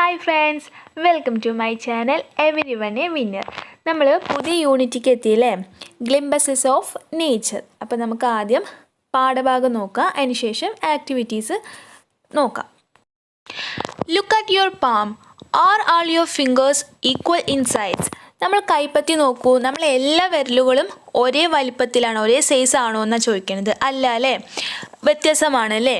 Hi friends, welcome to my channel everyone a winner. നമ്മൾ പുതിയ യൂണിറ്റിക്ക് എത്തിയില്ലേ, ഗ്ലിംബസസ് of nature. അപ്പോൾ നമുക്ക് ആദ്യം പാഠഭാഗം നോക്കാം, അതിനുശേഷം ആക്ടിവിറ്റീസ് നോക്കാം. Look at your palm. Are all your fingers equal in size? നമ്മൾ കൈപ്പത്തി നോക്കൂ, നമ്മൾ എല്ലാ വിരലുകളും ഒരേ വലിപ്പത്തിലാണോ, ഒരേ സൈസ് ആണോ എന്നാണ് ചോദിക്കുന്നത്. അല്ല അല്ലേ, വ്യത്യാസമാണ് അല്ലേ.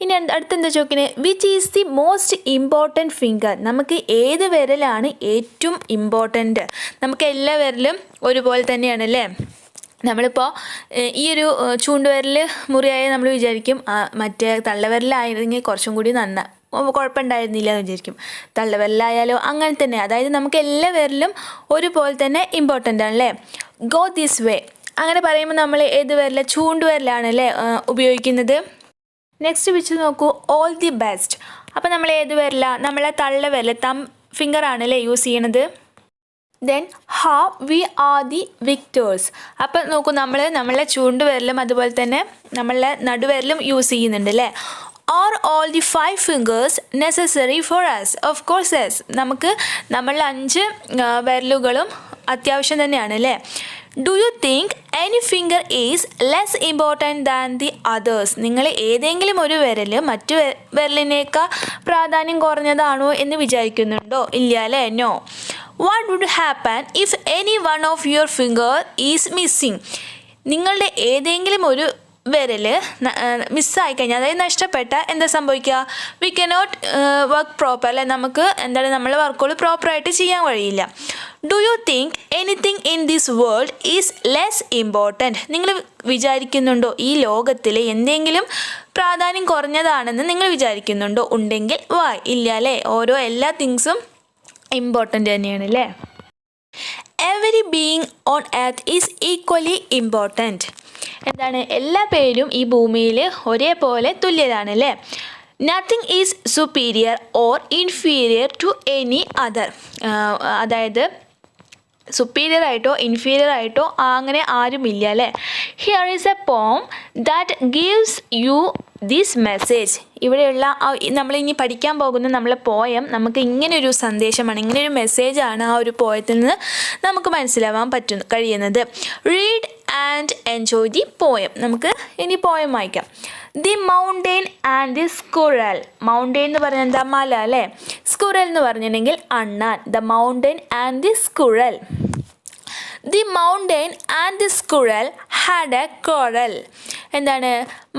ഇനി അടുത്തെന്താ ചോദിക്കുന്നത്, which is the most important finger? നമുക്ക് ഏത് വിരലാണ് ഏറ്റവും ഇമ്പോർട്ടൻറ്റ്? നമുക്ക് എല്ലാ വിരലും ഒരുപോലെ തന്നെയാണ് അല്ലേ. നമ്മളിപ്പോൾ ഈ ഒരു ചൂണ്ടുവിരൽ മുറിയായ നമ്മൾ വിചാരിക്കും മറ്റേ തള്ളവിരലായിരുന്നെങ്കിൽ കുറച്ചും കൂടി കുഴപ്പമുണ്ടായിരുന്നില്ല എന്ന് വിചാരിക്കും. തള്ളവിരലായാലോ അങ്ങനെ തന്നെ. അതായത് നമുക്ക് എല്ലാ വിരലും ഒരുപോലെ തന്നെ ഇമ്പോർട്ടൻ്റ് ആണല്ലേ. ഗോ ദിസ് വേ അങ്ങനെ പറയുമ്പോൾ നമ്മൾ ഏത് വിരല, ചൂണ്ടുവിരലാണല്ലേ ഉപയോഗിക്കുന്നത്. നെക്സ്റ്റ് വെച്ച് നോക്കൂ, ഓൾ ദി ബെസ്റ്റ്. അപ്പോൾ നമ്മൾ ഏത് വിരല, നമ്മളെ തള്ളവിരൽ ഫിംഗർ ആണല്ലേ യൂസ് ചെയ്യണത്. Then how we are the Victers. അപ്പോൾ നോക്കൂ, നമ്മളെ ചൂണ്ടുവിരലും അതുപോലെ തന്നെ നമ്മളെ നടുവിരലും യൂസ് ചെയ്യുന്നുണ്ട് അല്ലേ. Are all the 5 fingers necessary for us? Of course yes. നമുക്ക് നമ്മളുടെ 5 വിരലുകളും അത്യാവശ്യം തന്നെയാണ് അല്ലേ. Do you think any finger is less important than the others? നിങ്ങൾ ഏതെങ്കിലും ഒരു വിരൽ മറ്റു വിരലിനേക്കാൾ പ്രാധാന്യം കുറഞ്ഞതാണോ എന്ന് വിചാരിക്കുന്നുണ്ടോ? ഇല്ല അല്ലേ. No. What would happen if any one of your finger is missing? നിങ്ങളുടെ ഏതെങ്കിലും ഒരു വിരൽ മിസ്സായി കഴിഞ്ഞാൽ, അതായത് നഷ്ടപ്പെട്ട, എന്താ സംഭവിക്കുക? വി കനോട്ട് വർക്ക് പ്രോപ്പർ അല്ലെ. നമുക്ക് നമ്മളെ വർക്കുകൾ പ്രോപ്പറായിട്ട് ചെയ്യാൻ കഴിയില്ല. Do you think anything in this world is less important? നിങ്ങൾ വിചാരിക്കുന്നുണ്ടോ ഈ ലോകത്തിൽ എന്തെങ്കിലും പ്രാധാന്യം കുറഞ്ഞതാണെന്ന് നിങ്ങൾ വിചാരിക്കുന്നുണ്ടോ? ഉണ്ടെങ്കിൽ വാ. ഇല്ല അല്ലേ. എല്ലാ തിങ്സും ഇമ്പോർട്ടൻ്റ് തന്നെയാണ് അല്ലേ. Every being on earth is equally important. എന്താണ്? എല്ലാ പേരും ഈ ഭൂമിയിൽ ഒരേപോലെ തുല്യരാണ് അല്ലേ. Nothing is superior or inferior to any other. അതായത് സുപ്പീരിയർ ആയിട്ടോ ഇൻഫീരിയർ ആയിട്ടോ അങ്ങനെ ആരുമില്ല അല്ലേ. Here is a poem that gives you this message. ഇവിടെയുള്ള നമ്മളിനി പഠിക്കാൻ പോകുന്ന നമ്മളെ പോയം നമുക്ക് ഇങ്ങനൊരു സന്ദേശമാണ്, ഇങ്ങനൊരു മെസ്സേജാണ് ആ ഒരു പോയത്തിൽ നിന്ന് നമുക്ക് മനസ്സിലാവാൻ കഴിയുന്നത്. Read and enjoy the poem. നമുക്ക് ഇനി പോയം വായിക്കാം. The mountain and the squirrel. Mountain എന്ന് പറഞ്ഞാൽ എന്താ? മല അല്ലേ. സ്ക്വിറൽ എന്ന് പറഞ്ഞിട്ടുണ്ടെങ്കിൽ അണ്ണാൻ. The mountain and the squirrel. The mountain and the squirrel had A quarrel. എന്താണ്?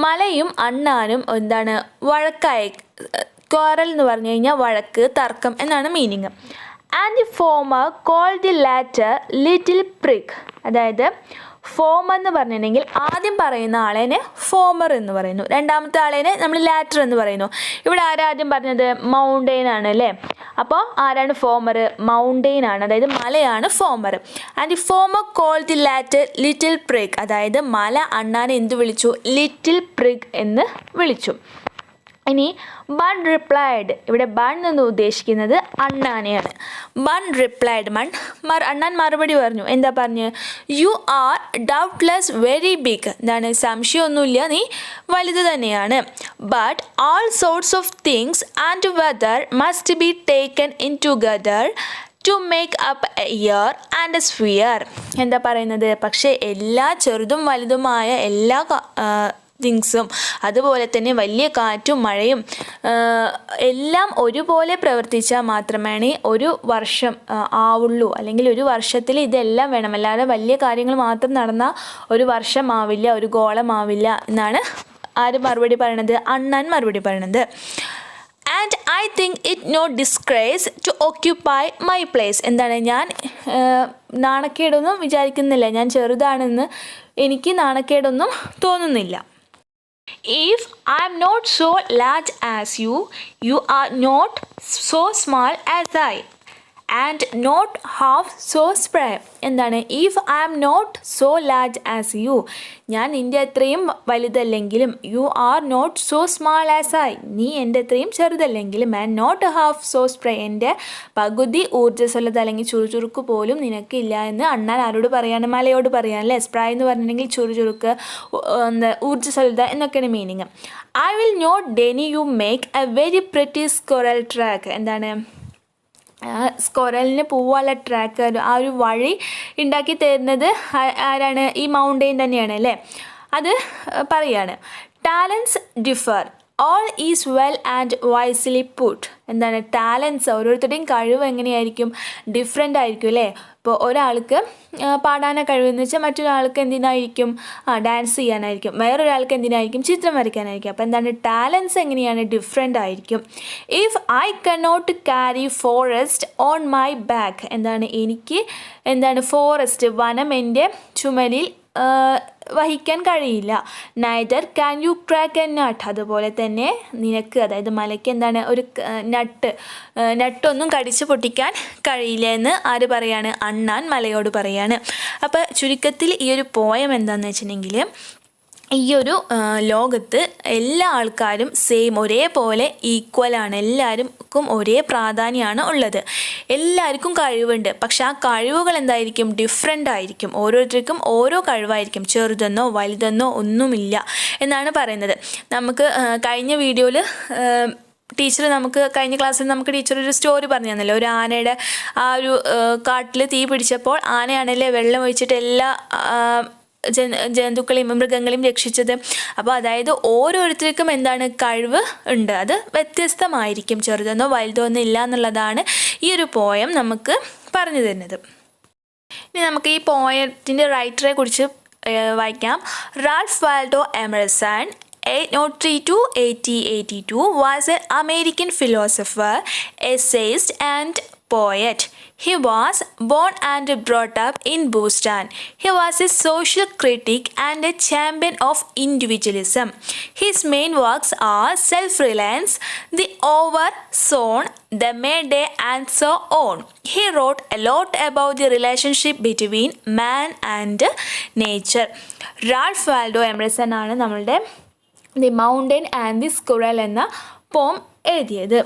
മലയും അണ്ണാനും എന്താണ് വഴക്കായി. quarrel എന്ന് പറഞ്ഞു കഴിഞ്ഞാൽ വഴക്ക്, തർക്കം എന്നാണ് meaning. And the former call the latter little prig. അതായത് ഫോമർ എന്ന് പറഞ്ഞിട്ടുണ്ടെങ്കിൽ ആദ്യം പറയുന്ന ആളേനെ ഫോമർ എന്ന് പറയുന്നു, രണ്ടാമത്തെ ആളേനെ നമ്മൾ ലാറ്റർ എന്ന് പറയുന്നു. ഇവിടെ ആരാദ്യം പറഞ്ഞത്? മൗണ്ടെയിൻ ആണ് അല്ലേ. അപ്പോൾ ആരാണ് ഫോമർ? മൗണ്ടെയിൻ ആണ്, അതായത് മലയാണ് former. And the former call the latter little prig. അതായത് മല അണ്ണാനെ എന്ത് വിളിച്ചു? ലിറ്റിൽ പ്രിക് എന്ന് വിളിച്ചു. ഇനി ബൺ റിപ്ലൈഡ്. ഇവിടെ ബൺ എന്ന് ഉദ്ദേശിക്കുന്നത് അണ്ണാനെയാണ്. Bun replied. അണ്ണാൻ മറുപടി പറഞ്ഞു. എന്താ പറഞ്ഞു? You are doubtless very big. എന്താണ്? സംശയമൊന്നുമില്ല, നീ വലുത് തന്നെയാണ്. But all sorts of things and weather must be taken in together to make up a year and a sphere. എന്താ പറയുന്നത്? പക്ഷേ എല്ലാ ചെറുതും വലുതുമായ എല്ലാ തിങ്സും അതുപോലെ തന്നെ വലിയ കാറ്റും മഴയും എല്ലാം ഒരുപോലെ പ്രവർത്തിച്ചാൽ മാത്രമേ ഒരു വർഷം ആവുള്ളൂ. അല്ലെങ്കിൽ ഒരു വർഷത്തിൽ ഇതെല്ലാം വേണം, അല്ലാതെ വലിയ കാര്യങ്ങൾ മാത്രം നടന്നാൽ ഒരു വർഷമാവില്ല, ഒരു ഗോളമാവില്ല എന്നാണ് ആര് മറുപടി പറയണത്? അണ്ണാൻ മറുപടി പറയണത്. And I think it no disgrace to occupy my place. എന്താണ്? ഞാൻ നാണക്കേടൊന്നും വിചാരിക്കുന്നില്ല, ഞാൻ ചെറുതാണെന്ന് എനിക്ക് നാണക്കേടൊന്നും തോന്നുന്നില്ല. If I am not so large as you, you are not so small as I, and not half so small. എന്താണ്? If I am not so large as you, ഞാൻ നിൻ്റെ അത്രയും വലുതല്ലെങ്കിലും, you are not so small as I, നീ എൻ്റെ അത്രയും ചെറുതല്ലെങ്കിലും, and not half so spry, എൻ്റെ പകുതി ഊർജ്ജസ്വലത അല്ലെങ്കിൽ ചുറുചുറുക്ക് പോലും നിനക്കില്ല എന്ന് അണ്ണാൻ ആരോട് പറയാണ്? മലയോട് പറയാൻ അല്ലേ. സ്പ്രേ എന്ന് പറഞ്ഞിട്ടുണ്ടെങ്കിൽ ചുറുചുറുക്ക്, ഊർജ്ജസ്വലത എന്നൊക്കെയാണ് meaning. I will not deny you make a very pretty squirrel track. എന്താണ്? സ്ക്വറലിന് പോവാനുള്ള ട്രാക്ക് ആ ഒരു വഴി ഉണ്ടാക്കി തരുന്നത് ആരാണ്? ഈ മൗണ്ടെയിൻ തന്നെയാണ് അല്ലേ. അത് പറയാണ് talents differ all is well and wisely put. എന്താണ് ടാലൻസ്? ഓരോരുത്തരുടെയും കഴിവ് എങ്ങനെയായിരിക്കും? ഡിഫറെൻ്റ് ആയിരിക്കും അല്ലേ. ഇപ്പോൾ ഒരാൾക്ക് പാടാന കഴിവെന്ന് വെച്ചാൽ മറ്റൊരാൾക്ക് എന്തിനായിരിക്കും? ഡാൻസ് ചെയ്യാനായിരിക്കും. വേറൊരാൾക്ക് എന്തിനായിരിക്കും? ചിത്രം വരയ്ക്കാനായിരിക്കും. അപ്പോൾ എന്താണ് ടാലൻസ് എങ്ങനെയാണ്? ഡിഫറെൻ്റ് ആയിരിക്കും. If I cannot carry forest on my back. എന്താണ് എനിക്ക് ഫോറസ്റ്റ് വനം എൻ്റെ ചുമലിൽ വഹിക്കാൻ കഴിയില്ല. Neither can you crack a nut. അതുപോലെ തന്നെ നിനക്ക്, അതായത് മലയ്ക്ക് ഒരു നട്ടൊന്നും കടിച്ചു പൊട്ടിക്കാൻ കഴിയില്ല എന്ന് ആര് പറയാണ്? അണ്ണാൻ മലയോട് പറയാണ്. അപ്പോൾ ചുരുക്കത്തിൽ ഈ ഒരു പോയം എന്താണെന്ന് വെച്ചിട്ടുണ്ടെങ്കിൽ, ഈ ഒരു ലോകത്ത് എല്ലാ ആൾക്കാരും സെയിം ഒരേപോലെ ഈക്വലാണ്. എല്ലാവർക്കും ഒരേ പ്രാധാന്യമാണ് ഉള്ളത്. എല്ലാവർക്കും കഴിവുണ്ട്. പക്ഷെ ആ കഴിവുകൾ എന്തായിരിക്കും? ഡിഫറെൻ്റ് ആയിരിക്കും. ഓരോരുത്തർക്കും ഓരോ കഴിവായിരിക്കും. ചെറുതെന്നോ വലുതെന്നോ ഒന്നുമില്ല എന്നാണ് പറയുന്നത്. നമുക്ക് കഴിഞ്ഞ വീഡിയോയിൽ കഴിഞ്ഞ ക്ലാസ്സിൽ നമുക്ക് ടീച്ചർ ഒരു സ്റ്റോറി പറഞ്ഞു തന്നല്ലോ. ഒരു ആനയുടെ ആ ഒരു കാട്ടിൽ തീ പിടിച്ചപ്പോൾ ആനയാണല്ലേ വെള്ളം ഒഴിച്ചിട്ട് എല്ലാ ജന്തുക്കളെയും മൃഗങ്ങളെയും രക്ഷിച്ചത്. അപ്പോൾ അതായത് ഓരോരുത്തർക്കും കഴിവ് ഉണ്ട്. അത് വ്യത്യസ്തമായിരിക്കും. ചെറുതെന്നോ വലുതോ ഒന്നും ഇല്ല എന്നുള്ളതാണ് ഈ ഒരു പോയം നമുക്ക് പറഞ്ഞു തരുന്നത്. ഇനി നമുക്ക് ഈ പോയത്തിൻ്റെ റൈറ്ററെ കുറിച്ച് വായിക്കാം. Ralph Waldo Emerson 1803-1882 was an American philosopher, essayist and poet. He was born and brought up in Boston. He was a social critic and a champion of individualism. His main works are Self-Reliance, The Overzone, The Mayday, and so on. He wrote a lot about the relationship between man and nature. Ralph Waldo Emerson ആണ് നമ്മളുടെ the mountain and the squirrel എന്ന poem എഴുതിയത്.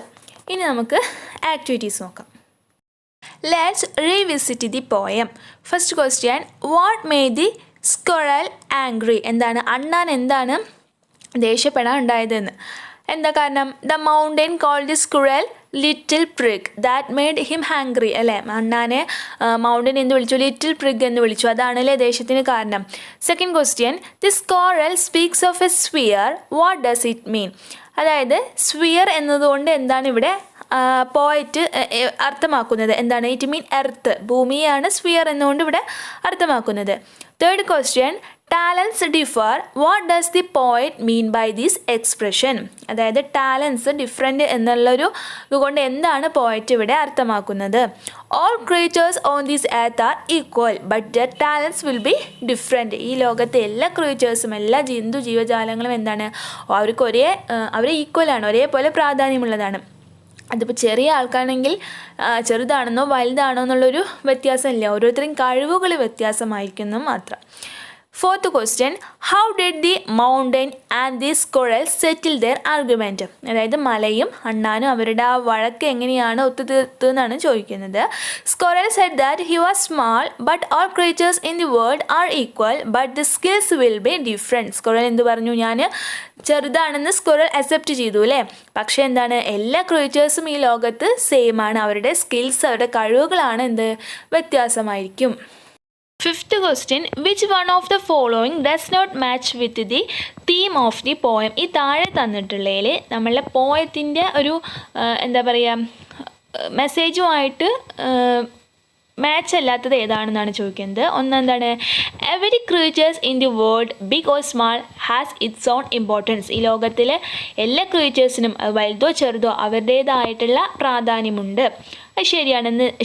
ഇനി നമുക്ക് activities നോക്കാം. Let's revisit the poem. First question, what made the squirrel angry? അണ്ണാൻ ദേഷ്യപ്പെടാൻ ഉണ്ടായതെന്ന്. എന്താ കാരണം? The mountain called the squirrel little prig that made him hungry. അല്ലേ, അണ്ണാനെ മൗണ്ടൻ എന്ത് വിളിച്ചു? ലിറ്റിൽ പ്രിഗ് എന്ന് വിളിച്ചു. അതാണല്ലേ ദേഷ്യത്തിന് കാരണം. Second question, the squirrel speaks of a sphere. What does it mean? അതായത് സ്ഫിയർ എന്നതുകൊണ്ട് എന്താണ് ഇവിടെ പോയറ്റ് അർത്ഥമാക്കുന്നത്? ഇറ്റ് മീൻ എർത്ത്, ഭൂമിയാണ് സ്ഫിയർ എന്നുകൊണ്ട് ഇവിടെ അർത്ഥമാക്കുന്നത്. Third question, talents differ. What does the poet mean by this expression? അതായത് ടാലൻസ് ഡിഫറെൻ്റ് എന്നുള്ളൊരു ഇതുകൊണ്ട് എന്താണ് പോയറ്റ് ഇവിടെ അർത്ഥമാക്കുന്നത്? All creatures on this earth are equal but their talents will be different. ഈ ലോകത്തെ എല്ലാ ക്രീച്ചേഴ്സും, എല്ലാ ജീവജാലങ്ങളും അവരെ ഈക്വലാണ്, ഒരേപോലെ പ്രാധാന്യമുള്ളതാണ്. അതിപ്പോൾ ചെറിയ ആൾക്കാണെങ്കിൽ ചെറുതാണെന്നോ വലുതാണോ എന്നുള്ളൊരു വ്യത്യാസമില്ല. ഓരോരുത്തരും കഴിവുകൾ വ്യത്യാസമായിരിക്കുന്നു മാത്രം. Fourth question, how did the mountain and the squirrel settle their argument? അതായത് മലയും അണ്ണാനും അവരുടെ ആ വഴക്ക് എങ്ങനെയാണ് ഒത്തുതീർത്തതെന്നാണ് ചോദിക്കുന്നത്. Squirrel said that he was small but all creatures in the world are equal but the skills will be different. Squirrel എന്ത് പറഞ്ഞു? ഞാൻ ചെറുതാണെന്ന് സ്ക്വിറൽ അക്സെപ്റ്റ് ചെയ്തു അല്ലേ. പക്ഷേ എല്ലാ ക്രീച്ചേഴ്സും ഈ ലോകത്ത് സെയിം ആണ്. അവരുടെ സ്കിൽസ്, അവരുടെ കഴിവുകളാണ് വ്യത്യാസമായിരിക്കും. Fifth question, which one of the following does not match with the theme of the poem? ഈ താഴെ തന്നിട്ടുള്ളതിൽ നമ്മളുടെ പോയത്തിൻ്റെ ഒരു മെസ്സേജുമായിട്ട് മാച്ച് അല്ലാത്തത് ഏതാണെന്നാണ് ചോദിക്കുന്നത്. ഒന്ന് every creatures in the world big or small has its own importance. ഈ ലോകത്തിലെ എല്ലാ ക്രീച്ചേഴ്സിനും വലുതോ ചെറുതോ അവരുടേതായിട്ടുള്ള പ്രാധാന്യമുണ്ട്. അത്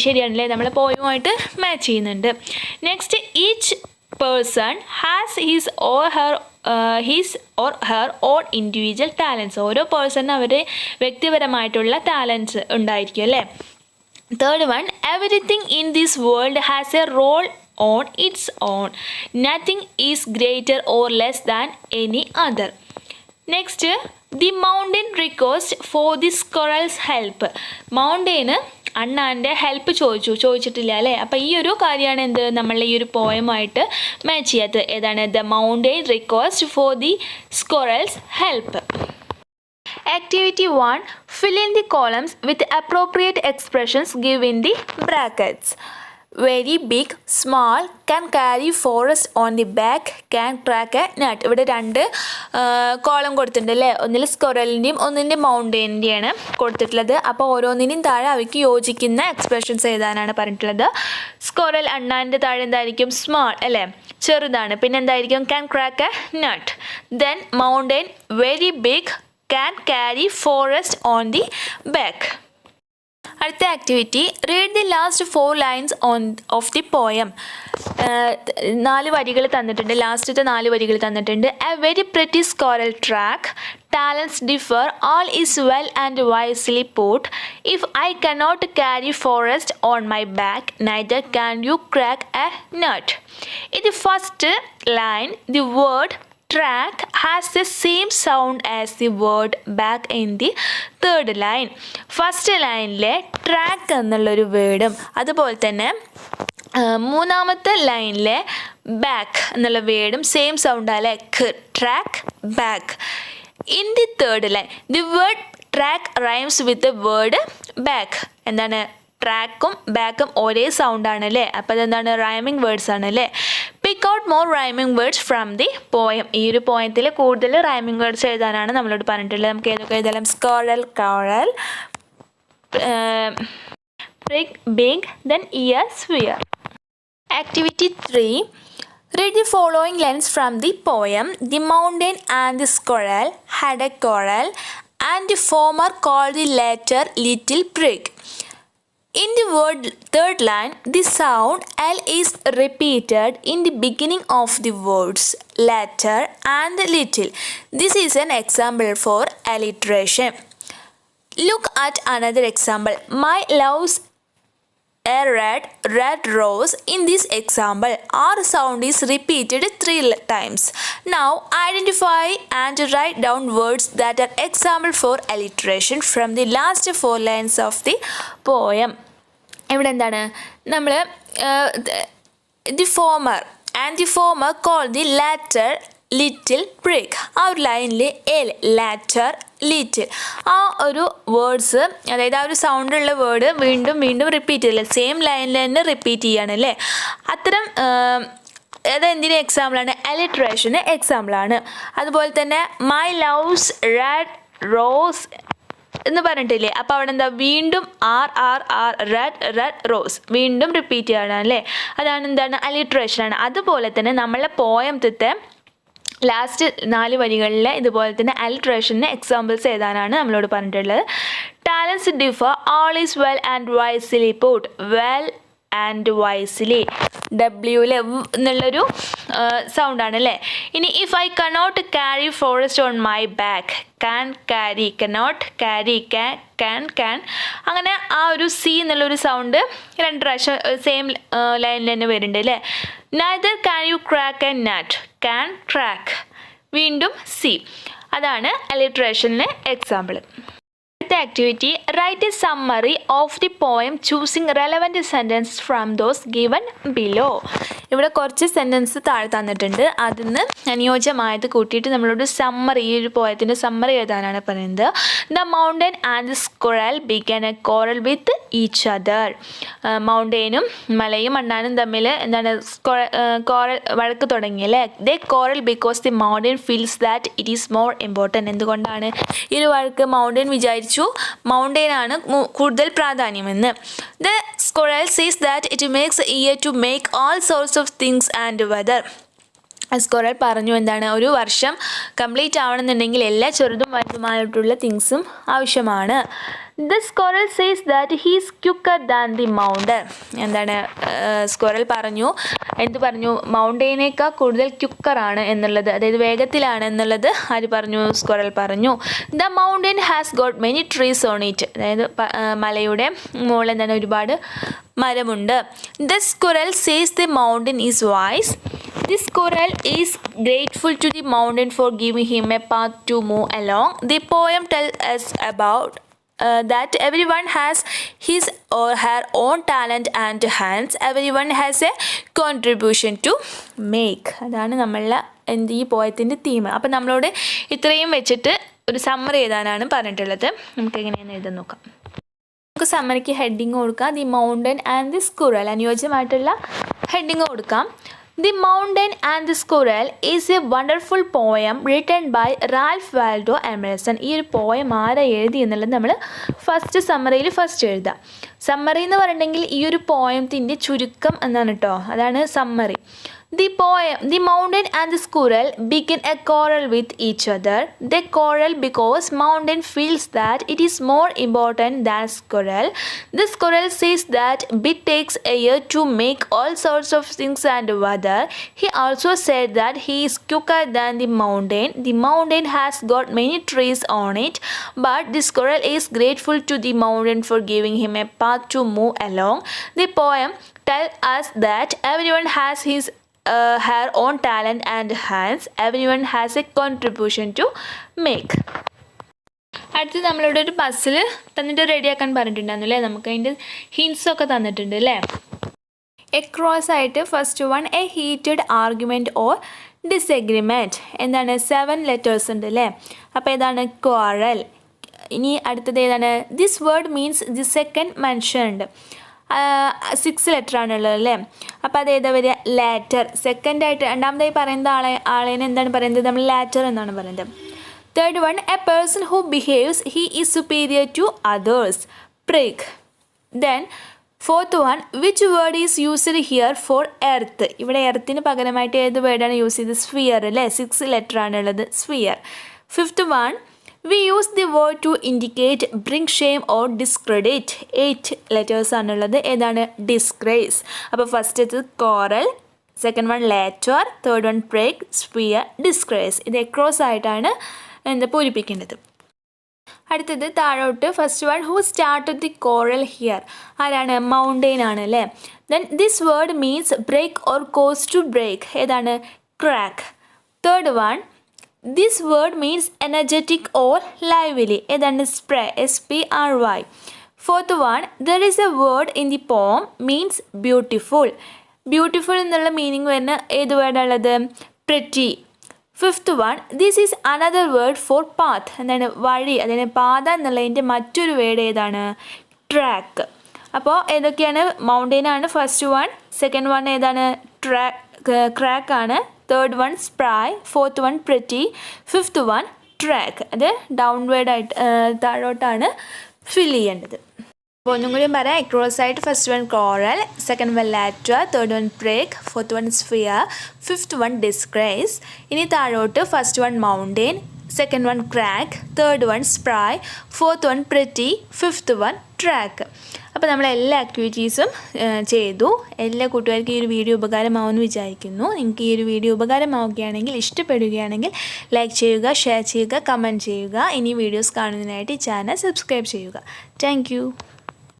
ശരിയാണല്ലേ, നമ്മളെ പോയുമായിട്ട് മാച്ച് ചെയ്യുന്നുണ്ട്. Next, each person has his or her own individual talents. ഓരോ പേഴ്സണിനും അവരുടെ വ്യക്തിപരമായിട്ടുള്ള ടാലൻസ് ഉണ്ടായിരിക്കും അല്ലേ. Third one, everything in this world has a role on its own. Nothing is greater or less than any other. Next, the mountain request for the squirrel's help. Mountain അണ്ണാൻ്റെ help ചോദിച്ചിട്ടില്ല അല്ലേ. അപ്പോൾ ഈ ഒരു കാര്യമാണ് നമ്മളെ ഈ ഒരു പോയമായിട്ട് മാച്ച് ചെയ്യാത്തത്. ഏതാണ്? The mountain request for the squirrels help. Activity 1. Fill in the columns with appropriate expressions given the brackets. Very big, small, can carry forest on the back, can track a nut. ഇവിടെ രണ്ട് column കൊടുത്തിട്ടുണ്ട് അല്ലേ, ഒന്നിൽ സ്ക്വറലിൻ്റെയും ഒന്നിൻ്റെ മൗണ്ടെയിൻ്റെയാണ് കൊടുത്തിട്ടുള്ളത്. അപ്പോൾ ഓരോന്നിനും താഴെ അവയ്ക്ക് യോജിക്കുന്ന എക്സ്പ്രഷൻസ് എഴുതാനാണ് പറഞ്ഞിട്ടുള്ളത്. സ്ക്വറൽ അണ്ണാൻ്റെ താഴെ എന്തായിരിക്കും? സ്മാൾ അല്ലേ, ചെറുതാണ്. പിന്നെ എന്തായിരിക്കും? Can crack a nut. Then mountain very big, can carry forest on the back. അടുത്ത activity, read the last 4 lines of the poem. 4 വരികൾ തന്നിട്ടുണ്ട്, ലാസ്റ്റത്തെ 4 വരികൾ തന്നിട്ടുണ്ട്. A very pretty squirrel track, talents differ, all is well and wisely put. If I cannot carry forest on my back, neither can you crack a nut. In the first line, the word track has the same sound as the word back in the third line. First ലൈനിലെ track എന്നുള്ളൊരു വേർഡും അതുപോലെ തന്നെ മൂന്നാമത്തെ ലൈനിലെ back എന്നുള്ള വേർഡും same sound അല്ലേ, track back. In the third line the word track rhymes with the word back. എന്താണ്? ട്രാക്കും ബാക്കും ഒരേ സൗണ്ടാണ് അല്ലേ, അപ്പോൾ അതെന്താണ്? റൈമിങ് വേർഡ്സ് ആണ് അല്ലേ. Pick out more rhyming words from the poem. ഈ ഒരു പോയത്തിൽ കൂടുതൽ റൈമിങ് വേർഡ്സ് എഴുതാനാണ് നമ്മളോട് പറഞ്ഞിട്ടുള്ളത്. നമുക്ക് ഏതൊക്കെ എഴുതാം? Squirrel, quarrel, prig, big, then year, sphere. Activity 3. Read the following lines from the poem. The mountain and the squirrel had a quarrel, and the former called the latter little prig. In the third line, the sound L is repeated in the beginning of the words latter and little. This is an example for alliteration. Look at another example. My love's a red rose. In this example, R sound is repeated 3 times. Now identify and write down words that are example for alliteration from the last 4 lines of the poem. ഇവിടെ എന്താണ്? നമ്മൾ the former and the former call the latter little prig. ആ ഒരു ലൈനിൽ L, lateral, little, ആ ഒരു words, അതായത് ആ ഒരു സൗണ്ടുള്ള വേർഡ് വീണ്ടും വീണ്ടും റിപ്പീറ്റ് ചെയ്യില്ല, സെയിം ലൈനിൽ തന്നെ റിപ്പീറ്റ് ചെയ്യാണ് അല്ലേ. അത്തരം അതെന്തിന് എക്സാമ്പിളാണ്? അലിട്രേഷന് എക്സാമ്പിളാണ്. അതുപോലെ തന്നെ മൈ ലവ്സ് റെഡ് റോസ് എന്ന് പറഞ്ഞിട്ടില്ലേ, അപ്പോൾ അവിടെ എന്താ? വീണ്ടും R R R, red rose, വീണ്ടും റിപ്പീറ്റ് ചെയ്യണം അല്ലേ. അതാണ് എന്താണ്? അലിട്രേഷനാണ്. അതുപോലെ തന്നെ നമ്മളെ പോയത്തെ ലാസ്റ്റ് 4 വരികളിലെ ഇതുപോലെ തന്നെ അലിട്രേഷന് എക്സാമ്പിൾസ് ഏതാനാണ് നമ്മളോട് പറഞ്ഞിട്ടുള്ളത്. Talents differ, all is well and wisely put. Well and wisely, ഡബ്ല്യൂല് എന്നുള്ളൊരു സൗണ്ടാണ് അല്ലേ. ഇനി if I cannot carry forest on my back, can carry, cannot carry, can, അങ്ങനെ ആ ഒരു സി എന്നുള്ളൊരു സൗണ്ട് 2 പ്രാവശ്യം സെയിം ലൈനിൽ തന്നെ വരുന്നുണ്ട് അല്ലേ. Neither can you crack a nut, can crack, വീണ്ടും സി. അതാണ് അലിട്രേഷന് എക്സാമ്പിൾ. അടുത്ത activity, write a summary of the poem choosing relevant sentence from those given below. ഇവിടെ കുറച്ച് സെൻറ്റൻസ് താഴെ തന്നിട്ടുണ്ട്, അതിന് അനുയോജ്യമായത് കൂട്ടിയിട്ട് നമ്മളോട് സമ്മറി, ഈ ഒരു പോയത്തിൻ്റെ സമ്മറി എഴുതാനാണ് പറയുന്നത്. The mountain and the squirrel began a quarrel with each other. മൗണ്ടെയിനും മലയും അണ്ണാനും തമ്മിൽ എന്താണ്? കോറൽ വഴക്ക് തുടങ്ങി അല്ലേ. They quarrel because the mountain feels that it is more important. എന്തുകൊണ്ടാണ് ഈ ഒരു വഴക്ക്? മൗണ്ടൻ വിചാരിച്ചു മൗണ്ടെയിനാണ് കൂടുതൽ പ്രാധാന്യമെന്ന്. The squirrel sees that it makes year to make all sorts of things and weather. Squirrel പറഞ്ഞു എന്താണ്? ഒരു വർഷം കംപ്ലീറ്റ് ആവണമെന്നുണ്ടെങ്കിൽ എല്ലാ ചെറുതും വലുതുമായിട്ടുള്ള തിങ്സും ആവശ്യമാണ്. The squirrel says that he's quicker than the mountain. എന്താണ്? സ്ക്വറൽ പറഞ്ഞു, എന്ത് പറഞ്ഞു? മൗണ്ടെയിനേക്കാൾ കൂടുതൽ ക്യുക്കറാണ് എന്നുള്ളത്, അതായത് വേഗത്തിലാണ് എന്നുള്ളത് ആര് പറഞ്ഞു? സ്ക്വറൽ പറഞ്ഞു. The mountain has got many trees on it. അതായത് മലയുടെ മുകളിൽ എന്താണ്? ഒരുപാട് മരമുണ്ട്. The squirrel says the mountain is wise. The squirrel is grateful to the mountain for giving him a path to move along. The poem tells us about that everyone has his or her own talent and hands. Everyone has a contribution to make. അതാണ് നമ്മളുടെ ഈ പോയത്തിൻ്റെ theme. അപ്പം നമ്മളോട് ഇത്രയും വെച്ചിട്ട് ഒരു summary എഴുതാനാണ് പറഞ്ഞിട്ടുള്ളത്. നമുക്ക് എങ്ങനെയാണെന്ന് എഴുതാൻ നോക്കാം. നമുക്ക് സമ്മറിക്ക് ഹെഡിങ് കൊടുക്കാം. The mountain and the squirrel, അനുയോജ്യമായിട്ടുള്ള ഹെഡിങ് കൊടുക്കാം. The Mountain and the Squirrel is a wonderful poem written by Ralph Waldo Emerson. ഈ ഒരു പോയം ആരാ എഴുതി എന്നുള്ളത് നമ്മൾ ഫസ്റ്റ് സമ്മറിയിൽ ഫസ്റ്റ് എഴുതാം. സമ്മറി എന്ന് പറഞ്ഞിട്ടുണ്ടെങ്കിൽ ഈ ഒരു പോയത്തിൻ്റെ ചുരുക്കം എന്നാണ് കേട്ടോ, അതാണ് summary. The mountain and the squirrel begin a quarrel with each other. They quarrel because mountain feels that it is more important than squirrel. The squirrel says that bit takes a year to make all sorts of things and weather. He also said that he is quicker than the mountain. The mountain has got many trees on it, but the squirrel is grateful to the mountain for giving him a path to move along. The poem tells us that everyone has her own talent and hands. Everyone has a contribution to make. അടുത്ത് നമ്മളിവിടെ ഒരു puzzle തന്നിട്ട് റെഡിയാക്കാൻ പറഞ്ഞിട്ടുണ്ടായിരുന്നു അല്ലേ. നമുക്ക് അതിൻ്റെ ഹിൻസൊക്കെ തന്നിട്ടുണ്ട് അല്ലേ. എക്രോസ് ആയിട്ട് first one A heated argument or disagreement, എന്താണ് 7 ലെറ്റേഴ്സ് ഉണ്ട് അല്ലേ. അപ്പോൾ ഏതാണ് ക്വാറൽ. ഇനി അടുത്തത് ഏതാണ് this word means the second mentioned, 6 letter ആണുള്ളത് അല്ലേ. അപ്പോൾ അത് ഏതാ വരിക ലാറ്റർ. സെക്കൻഡായിട്ട് രണ്ടാമതായി പറയുന്ന ആളേനെ എന്താണ് പറയുന്നത്, നമ്മൾ ലാറ്റർ എന്നാണ് പറയുന്നത്. Third one a person who behaves he is superior to others, prig. Then fourth one which word is used here for earth. ഇവിടെ എർത്തിന് പകരമായിട്ട് ഏത് വേർഡാണ് യൂസ് ചെയ്തത്, സ്ഫിയർ അല്ലേ. 6 ലെറ്റർ ആണുള്ളത് sphere. Fifth one we use the word to indicate bring shame or discredit. 8 letters ആണുള്ളത്, ഏതാണ് ഡിസ്ഗ്രേസ്. അപ്പോൾ ഫസ്റ്റത്തെ quarrel, second one latter, third one break, sphere, disgrace. ഇത് എക്രോസ് ആയിട്ടാണ് പൂരിപ്പിക്കേണ്ടത്. അടുത്തത് താഴോട്ട് first one who started the quarrel here, ആരാണ് മൗണ്ടെയിൻ ആണ് അല്ലേ. Then this word means break or cause to break, ഏതാണ് crack. Third one this word means energetic or lively, ഏതാണ് spray, SPRY. Fourth one there is a word in the poem means beautiful. Beautiful എന്നുള്ള meaning വരുന്ന ഏത് വേർഡാണുള്ളത്, pretty. Fifth one this is another word for path, എന്താണ് വഴി, അതിന് പാത എന്നുള്ളതിൻ്റെ മറ്റൊരു വേർഡ് ഏതാണ് ട്രാക്ക്. അപ്പോൾ ഏതൊക്കെയാണ് മൗണ്ടെയിൻ ആണ് ഫസ്റ്റ് വൺ, സെക്കൻഡ് വൺ ഏതാണ് ക്രാക്ക് ആണ്, third one spry, fourth one pretty, fifth one track. അത് ഡൗൺവേർഡായിട്ട് താഴോട്ടാണ് ഫിൽ ചെയ്യേണ്ടത്. അപ്പോൾ ഒന്നും കൂടി പറയാം. എക്രോസ് ആയിട്ട് first one quarrel, second one latter, third one break, fourth one sphere, fifth one disgrace. ഇനി താഴോട്ട് first one mountain, second one crack, third one spry, fourth one pretty, fifth one track. അപ്പോൾ നമ്മൾ എല്ലാ ആക്ടിവിറ്റീസും ചെയ്തു. എല്ലാ കൂട്ടുകാർക്കും ഈ ഒരു വീഡിയോ ഉപകാരമാവുമെന്ന് വിചാരിക്കുന്നു. നിങ്ങൾക്ക് ഈ ഒരു വീഡിയോ ഉപകാരമാവുകയാണെങ്കിൽ, ഇഷ്ടപ്പെടുകയാണെങ്കിൽ ലൈക്ക് ചെയ്യുക, ഷെയർ ചെയ്യുക, കമൻറ്റ് ചെയ്യുക. ഇനി വീഡിയോസ് കാണുന്നതിനായിട്ട് ഈ ചാനൽ സബ്സ്ക്രൈബ് ചെയ്യുക. താങ്ക്